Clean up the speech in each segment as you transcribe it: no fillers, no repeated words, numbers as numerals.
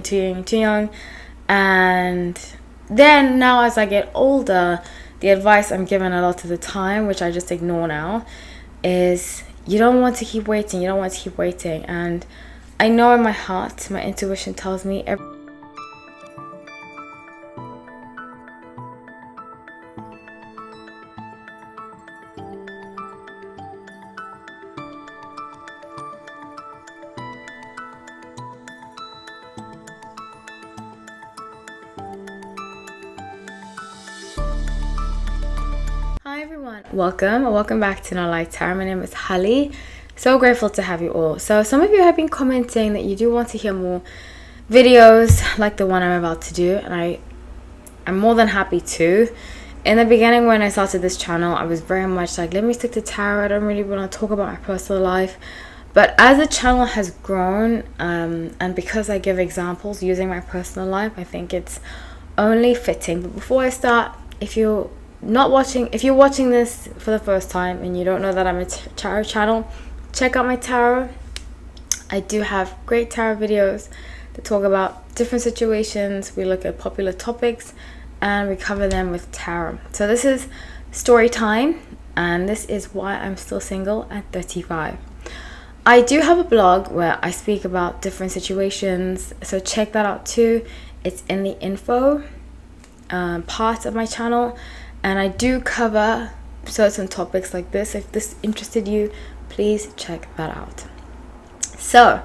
too young. And then now as I get older, the advice I'm given a lot of the time, which I just ignore now, is you don't want to keep waiting. And I know in my heart, my intuition tells me Hi everyone, welcome back to No Light Tarot. My name is Holly. So grateful to have you all. So some of you have been commenting that you do want to hear more videos like the one I'm about to do, and I'm more than happy to. In the beginning, when I started this channel, I was very much like, let me stick to tarot. I don't really want to talk about my personal life. But as the channel has grown, and because I give examples using my personal life, I think it's only fitting. But before I start, if you're watching this for the first time and you don't know that I'm a tarot channel, check out my tarot. I do have great tarot videos that talk about different situations. We look at popular topics and we cover them with tarot. So this is story time, and this is why I'm still single at 35. I do have a blog where I speak about different situations, so check that out too. It's in the info part of my channel. And I do cover certain topics like this. If this interested you, please check that out. So,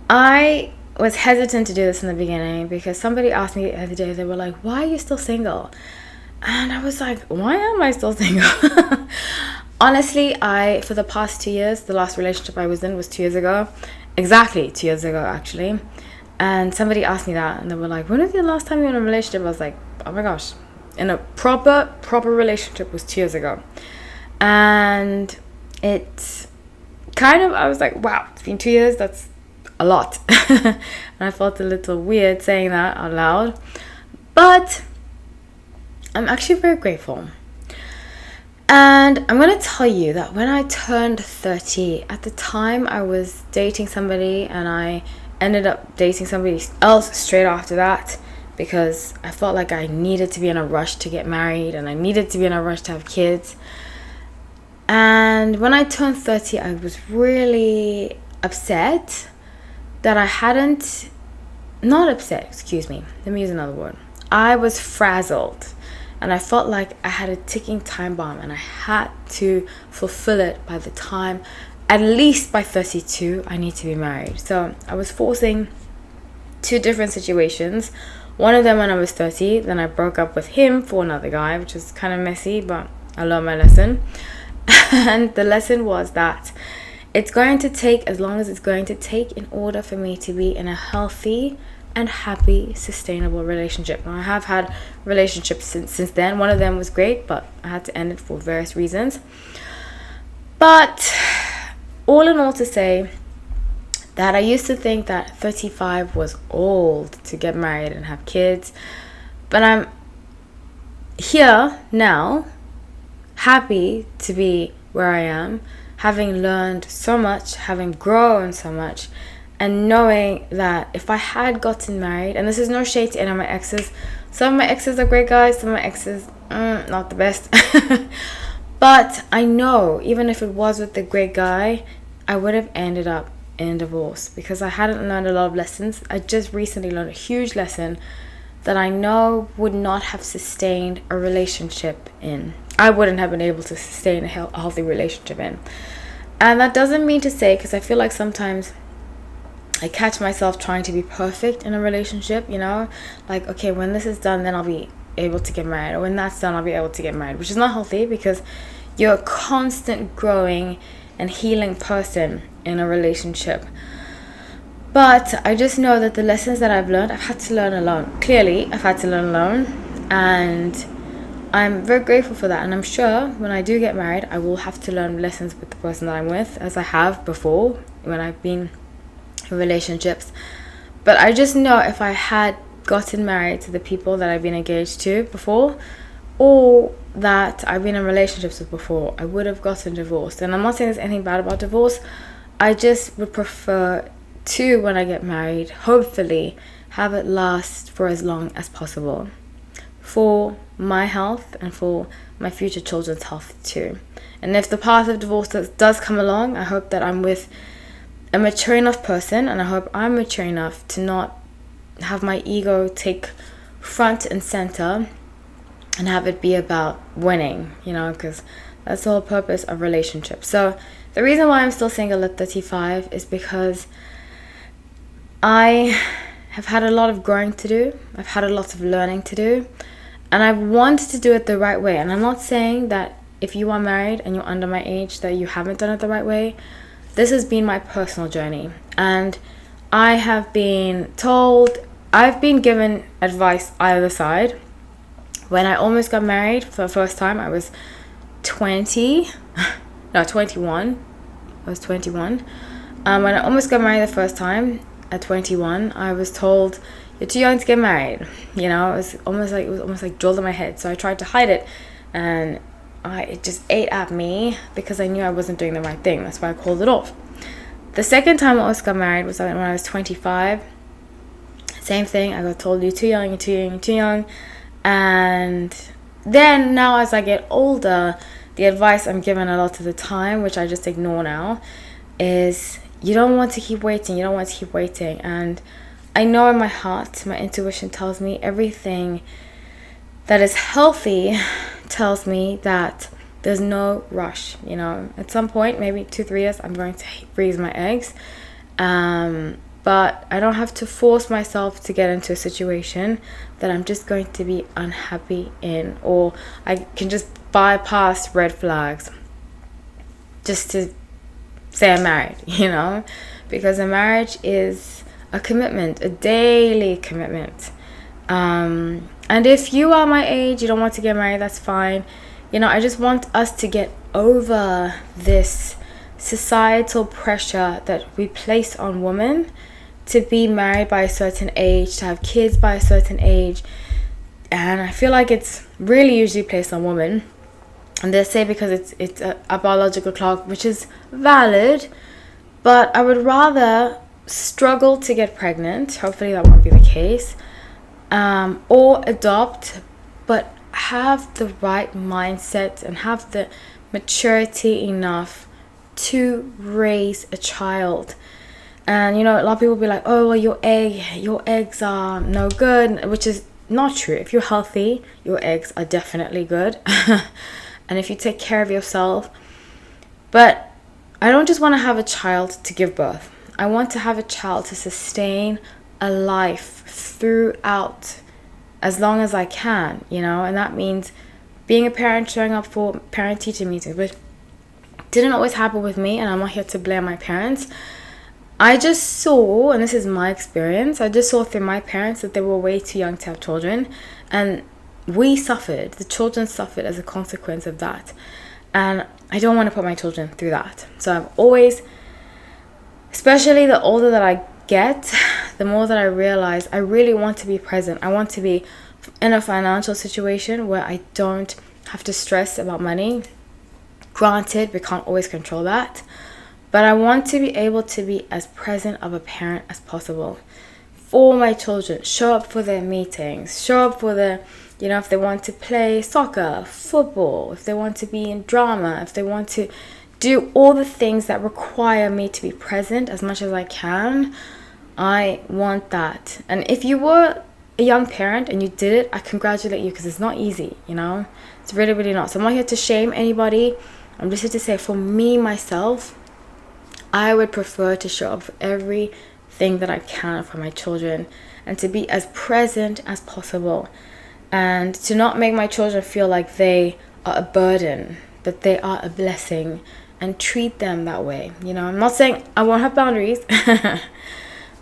I was hesitant to do this in the beginning because somebody asked me the other day, they were like, why are you still single? And I was like, why am I still single? Honestly, for the past 2 years, the last relationship I was in was 2 years ago. Exactly 2 years ago, actually. And somebody asked me that, and they were like, when was the last time you were in a relationship? I was like, oh my gosh. In a proper relationship was 2 years ago. And it's kind of, I was like, wow, it's been 2 years, that's a lot. And I felt a little weird saying that out loud, but I'm actually very grateful. And I'm going to tell you that when I turned 30, at the time I was dating somebody, and I ended up dating somebody else straight after that, because I felt like I needed to be in a rush to get married, and I needed to be in a rush to have kids. And when I turned 30, I was really upset that I hadn't, not upset, excuse me, let me use another word. I was frazzled, and I felt like I had a ticking time bomb, and I had to fulfill it by the time, at least by 32, I need to be married. So I was forcing 2 different situations. One of them when I was 30, then I broke up with him for another guy, which was kind of messy, but I learned my lesson. And the lesson was that it's going to take as long as it's going to take in order for me to be in a healthy and happy, sustainable relationship. Now, I have had relationships since then. One of them was great, but I had to end it for various reasons. But all in all, to say that I used to think that 35 was old to get married and have kids. But I'm here now, happy to be where I am, having learned so much, having grown so much, and knowing that if I had gotten married, and this is no shade to any of my exes, some of my exes are great guys, some of my exes, not the best. But I know, even if it was with the great guy, I would have ended up in divorce, because I hadn't learned a lot of lessons. I just recently learned a huge lesson that I know would not have sustained a relationship in. I wouldn't have been able to sustain a healthy relationship in. And that doesn't mean to say, because I feel like sometimes I catch myself trying to be perfect in a relationship, like, okay, when this is done, then I'll be able to get married, or when that's done, I'll be able to get married, which is not healthy, because you're a constant growing and healing person in a relationship. But I just know that the lessons that I've learned, I've had to learn alone. Clearly, I've had to learn alone, and I'm very grateful for that. And I'm sure when I do get married, I will have to learn lessons with the person that I'm with, as I have before when I've been in relationships. But I just know if I had gotten married to the people that I've been engaged to before, or that I've been in relationships with before, I would have gotten divorced. And I'm not saying there's anything bad about divorce. I just would prefer to, when I get married, hopefully have it last for as long as possible, for my health and for my future children's health too. And if the path of divorce does come along, I hope that I'm with a mature enough person, and I hope I'm mature enough to not have my ego take front and center and have it be about winning, because that's the whole purpose of relationships. So the reason why I'm still single at 35 is because I have had a lot of growing to do. I've had a lot of learning to do, and I wanted to do it the right way. And I'm not saying that if you are married and you're under my age that you haven't done it the right way. This has been my personal journey, and I have been given advice either side. When I almost got married for the first time, I was 21. I was 21. When I almost got married the first time at 21, I was told, "You're too young to get married." It was almost like drilled in my head. So I tried to hide it, and it just ate at me because I knew I wasn't doing the right thing. That's why I called it off. The second time I almost got married was when I was 25. Same thing. I got told, "You're too young, you're too young, you're too young." And then now as I get older, the advice I'm given a lot of the time, which I just ignore now, is you don't want to keep waiting. And I know in my heart, my intuition tells me everything that is healthy tells me that there's no rush. At some point, maybe 2-3 years, I'm going to freeze my eggs. But I don't have to force myself to get into a situation that I'm just going to be unhappy in, or I can just bypass red flags just to say I'm married, because a marriage is a commitment, a daily commitment. And if you are my age, you don't want to get married, that's fine. I just want us to get over this societal pressure that we place on women to be married by a certain age, to have kids by a certain age. And I feel like it's really usually placed on women. And they say because it's a biological clock, which is valid. But I would rather struggle to get pregnant, hopefully that won't be the case, or adopt, but have the right mindset and have the maturity enough to raise a child. And a lot of people will be like, "Oh, well, your eggs are no good," which is not true. If you're healthy, your eggs are definitely good. And if you take care of yourself. But I don't just want to have a child to give birth. I want to have a child to sustain a life throughout as long as I can, and that means being a parent, showing up for parent-teacher meetings, which didn't always happen with me, and I'm not here to blame my parents. I just saw, and this is my experience, I just saw through my parents that they were way too young to have children, and we suffered, the children suffered as a consequence of that. And I don't want to put my children through that. So I've always, especially the older that I get, the more that I realize I really want to be present. I want to be in a financial situation where I don't have to stress about money. Granted, we can't always control that, but I want to be able to be as present of a parent as possible for my children. Show up for their meetings, show up for their, if they want to play soccer, football, if they want to be in drama, if they want to do all the things that require me to be present as much as I can. I want that. And if you were a young parent and you did it, I congratulate you, because it's not easy, It's really, really not. So I'm not here to shame anybody. I'm just here to say, for me, myself, I would prefer to show up for everything that I can for my children and to be as present as possible, and to not make my children feel like they are a burden, that they are a blessing, and treat them that way. I'm not saying I won't have boundaries,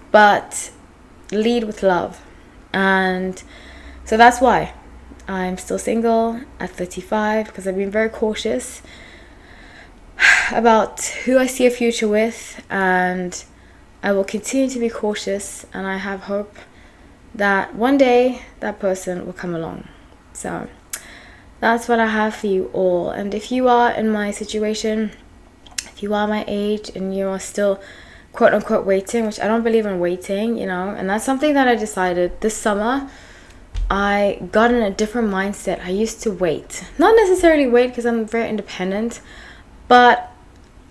but lead with love. And so that's why I'm still single at 35, because I've been very cautious about who I see a future with, and I will continue to be cautious, and I have hope that one day that person will come along. So that's what I have for you all. And if you are in my situation, if you are my age and you are still quote unquote waiting, which I don't believe in waiting, and that's something that I decided this summer. I got in a different mindset. I used to wait, not necessarily wait because I'm very independent, but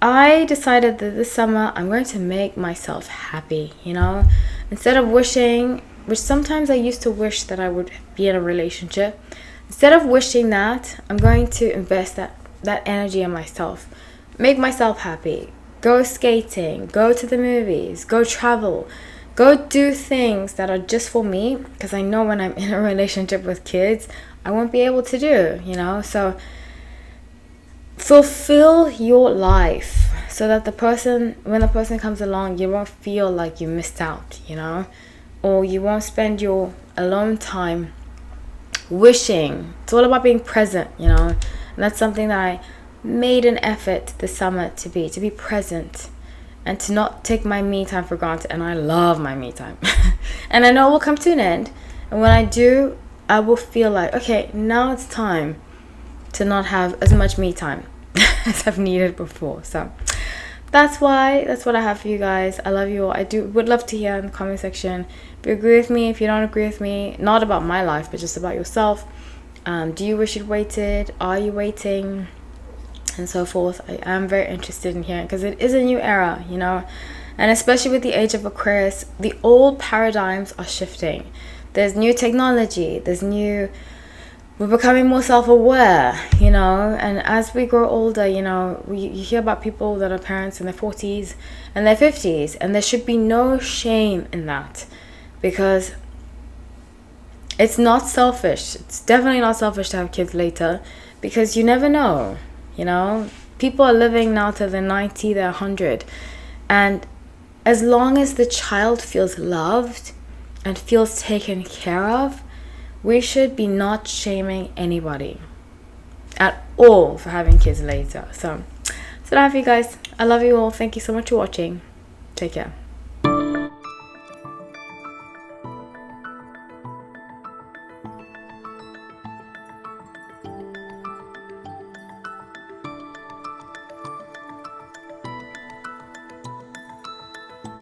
I decided that this summer I'm going to make myself happy, instead of wishing, which sometimes I used to wish that I would be in a relationship. Instead of wishing that, I'm going to invest that energy in myself, make myself happy, go skating, go to the movies, go travel, go do things that are just for me, because I know when I'm in a relationship with kids, I won't be able to do, so fulfill your life so that when the person comes along, you won't feel like you missed out, or you won't spend your alone time wishing. It's all about being present, and that's something that I made an effort this summer to be present and to not take my me time for granted. And I love my me time. And I know it will come to an end, and when I do, I will feel like, okay, now it's time to not have as much me time as I've needed before. So that's what I have for you guys. I love you all. Would love to hear in the comment section if you agree with me, if you don't agree with me, not about my life but just about yourself. Do you wish you'd waited? Are you waiting? And so forth. I am very interested in hearing, because it is a new era, and especially with the age of Aquarius, the old paradigms are shifting. There's new technology, we're becoming more self-aware, and as we grow older, you hear about people that are parents in their 40s and their 50s, and there should be no shame in that, because it's not selfish. It's definitely not selfish to have kids later, because you never know, people are living now till they're 90, they're 100, and as long as the child feels loved and feels taken care of, we should be not shaming anybody at all for having kids later. So that's what I have for you guys. I love you all. Thank you so much for watching. Take care.